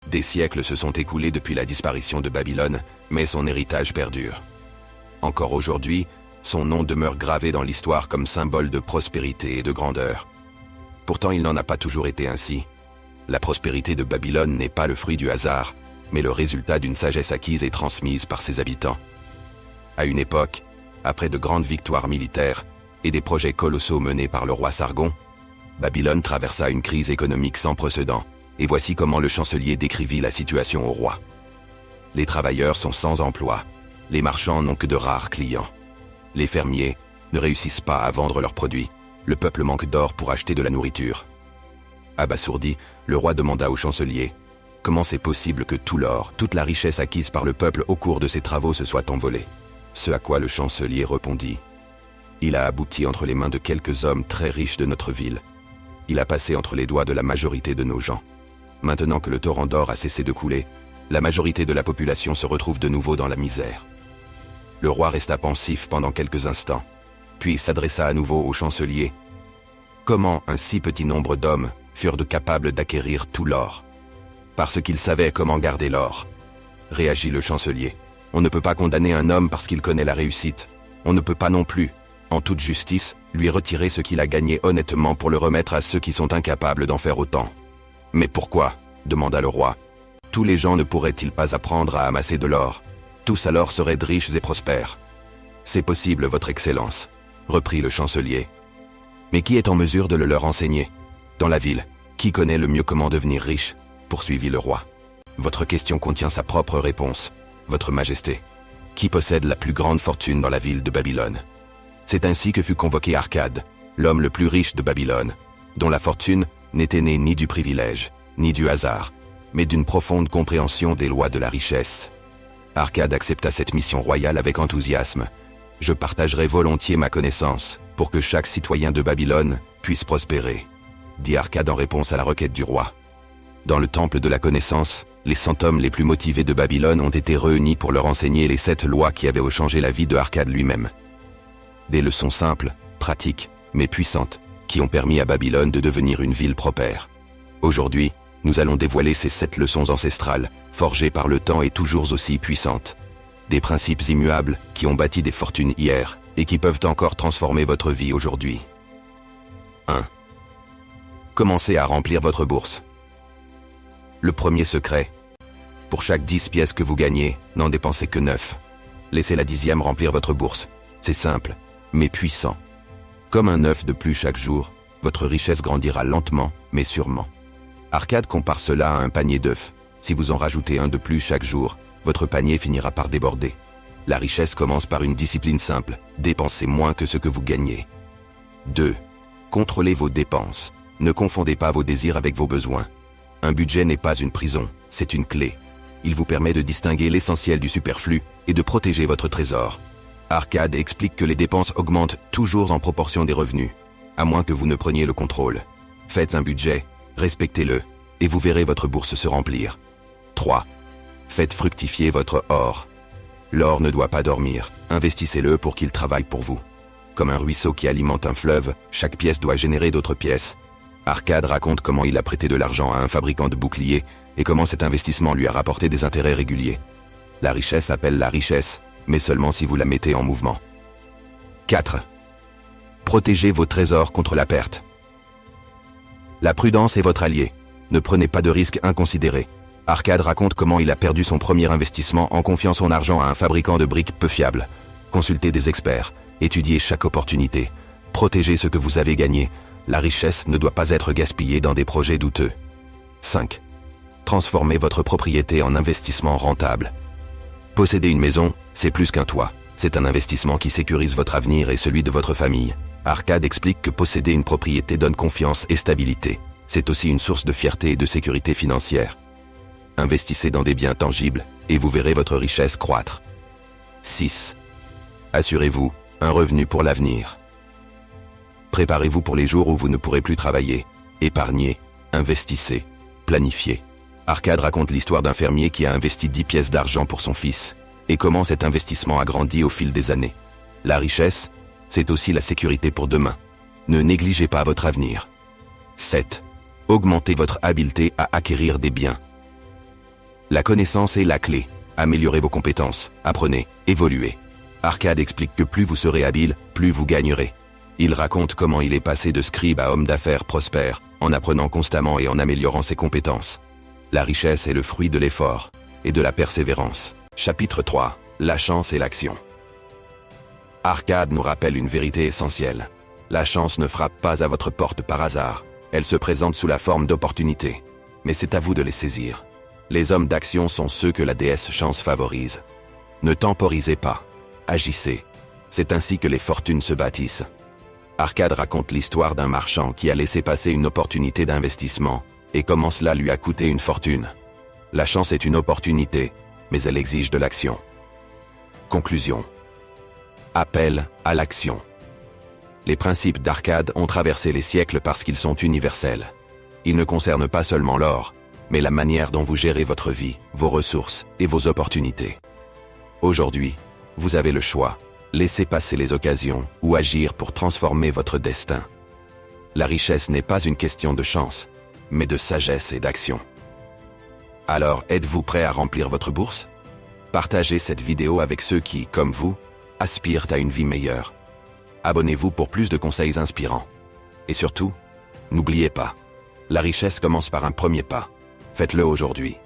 Des siècles se sont écoulés depuis la disparition de Babylone, mais son héritage perdure. Encore aujourd'hui, son nom demeure gravé dans l'histoire comme symbole de prospérité et de grandeur. Pourtant, il n'en a pas toujours été ainsi. La prospérité de Babylone n'est pas le fruit du hasard, mais le résultat d'une sagesse acquise et transmise par ses habitants. À une époque, après de grandes victoires militaires et des projets colossaux menés par le roi Sargon, Babylone traversa une crise économique sans précédent, et voici comment le chancelier décrivit la situation au roi. Les travailleurs sont sans emploi, les marchands n'ont que de rares clients. Les fermiers ne réussissent pas à vendre leurs produits, le peuple manque d'or pour acheter de la nourriture. Abasourdi, le roi demanda au chancelier « Comment c'est possible que tout l'or, toute la richesse acquise par le peuple au cours de ses travaux se soit envolée ?» Ce à quoi le chancelier répondit « Il a abouti entre les mains de quelques hommes très riches de notre ville. Il a passé entre les doigts de la majorité de nos gens. Maintenant que le torrent d'or a cessé de couler, la majorité de la population se retrouve de nouveau dans la misère. » Le roi resta pensif pendant quelques instants, puis s'adressa à nouveau au chancelier. « Comment un si petit nombre d'hommes furent capables d'acquérir tout l'or ? Parce qu'ils savaient comment garder l'or. » Réagit le chancelier. « On ne peut pas condamner un homme parce qu'il connaît la réussite. On ne peut pas non plus, en toute justice, lui retirer ce qu'il a gagné honnêtement pour le remettre à ceux qui sont incapables d'en faire autant. »« Mais pourquoi ?» demanda le roi. « Tous les gens ne pourraient-ils pas apprendre à amasser de l'or ? Tous alors seraient riches et prospères. »« C'est possible, votre Excellence, » reprit le chancelier. « Mais qui est en mesure de le leur enseigner ? Dans la ville, qui connaît le mieux comment devenir riche ? Poursuivit le roi. « Votre question contient sa propre réponse, Votre Majesté. Qui possède la plus grande fortune dans la ville de Babylone ? C'est ainsi que fut convoqué Arcade, l'homme le plus riche de Babylone, dont la fortune n'était née ni du privilège, ni du hasard, mais d'une profonde compréhension des lois de la richesse. Arcade accepta cette mission royale avec enthousiasme. « Je partagerai volontiers ma connaissance pour que chaque citoyen de Babylone puisse prospérer, » dit Arcade en réponse à la requête du roi. Dans le temple de la connaissance, les 100 hommes les plus motivés de Babylone ont été réunis pour leur enseigner les 7 lois qui avaient changé la vie de Arcade lui-même. Des leçons simples, pratiques, mais puissantes, qui ont permis à Babylone de devenir une ville prospère. Aujourd'hui, nous allons dévoiler ces 7 leçons ancestrales, forgées par le temps et toujours aussi puissantes. Des principes immuables qui ont bâti des fortunes hier et qui peuvent encore transformer votre vie aujourd'hui. 1. Commencez à remplir votre bourse. Le premier secret. Pour chaque 10 pièces que vous gagnez, n'en dépensez que 9. Laissez la 10e remplir votre bourse. C'est simple, mais puissant. Comme un œuf de plus chaque jour, votre richesse grandira lentement, mais sûrement. Arcade compare cela à un panier d'œufs. Si vous en rajoutez un de plus chaque jour, votre panier finira par déborder. La richesse commence par une discipline simple, dépensez moins que ce que vous gagnez. 2. Contrôlez vos dépenses. Ne confondez pas vos désirs avec vos besoins. Un budget n'est pas une prison, c'est une clé. Il vous permet de distinguer l'essentiel du superflu et de protéger votre trésor. Arcade explique que les dépenses augmentent toujours en proportion des revenus, à moins que vous ne preniez le contrôle. Faites un budget, respectez-le, et vous verrez votre bourse se remplir. 3. Faites fructifier votre or. L'or ne doit pas dormir, investissez-le pour qu'il travaille pour vous. Comme un ruisseau qui alimente un fleuve, chaque pièce doit générer d'autres pièces. Arcade raconte comment il a prêté de l'argent à un fabricant de boucliers et comment cet investissement lui a rapporté des intérêts réguliers. La richesse appelle la richesse, mais seulement si vous la mettez en mouvement. 4. Protégez vos trésors contre la perte. La prudence est votre allié. Ne prenez pas de risques inconsidérés. Arcade raconte comment il a perdu son premier investissement en confiant son argent à un fabricant de briques peu fiable. Consultez des experts, étudiez chaque opportunité, protégez ce que vous avez gagné. La richesse ne doit pas être gaspillée dans des projets douteux. 5. Transformez votre propriété en investissement rentable. Posséder une maison, c'est plus qu'un toit. C'est un investissement qui sécurise votre avenir et celui de votre famille. Arcade explique que posséder une propriété donne confiance et stabilité. C'est aussi une source de fierté et de sécurité financière. Investissez dans des biens tangibles et vous verrez votre richesse croître. 6. Assurez-vous un revenu pour l'avenir. Préparez-vous pour les jours où vous ne pourrez plus travailler. Épargnez, investissez, planifiez. Arcade raconte l'histoire d'un fermier qui a investi 10 pièces d'argent pour son fils, et comment cet investissement a grandi au fil des années. La richesse, c'est aussi la sécurité pour demain. Ne négligez pas votre avenir. 7. Augmentez votre habileté à acquérir des biens. La connaissance est la clé. Améliorez vos compétences, apprenez, évoluez. Arcade explique que plus vous serez habile, plus vous gagnerez. Il raconte comment il est passé de scribe à homme d'affaires prospère, en apprenant constamment et en améliorant ses compétences. La richesse est le fruit de l'effort et de la persévérance. Chapitre 3. La chance et l'action. Arcade nous rappelle une vérité essentielle. La chance ne frappe pas à votre porte par hasard. Elle se présente sous la forme d'opportunités. Mais c'est à vous de les saisir. Les hommes d'action sont ceux que la déesse chance favorise. Ne temporisez pas. Agissez. C'est ainsi que les fortunes se bâtissent. Arcade raconte l'histoire d'un marchand qui a laissé passer une opportunité d'investissement, et comment cela lui a coûté une fortune. La chance est une opportunité, mais elle exige de l'action. Conclusion. Appel à l'action. Les principes d'Arcade ont traversé les siècles parce qu'ils sont universels. Ils ne concernent pas seulement l'or, mais la manière dont vous gérez votre vie, vos ressources et vos opportunités. Aujourd'hui, vous avez le choix. Laissez passer les occasions ou agir pour transformer votre destin. La richesse n'est pas une question de chance, mais de sagesse et d'action. Alors, êtes-vous prêt à remplir votre bourse? Partagez cette vidéo avec ceux qui, comme vous, aspirent à une vie meilleure. Abonnez-vous pour plus de conseils inspirants. Et surtout, n'oubliez pas, la richesse commence par un premier pas. Faites-le aujourd'hui.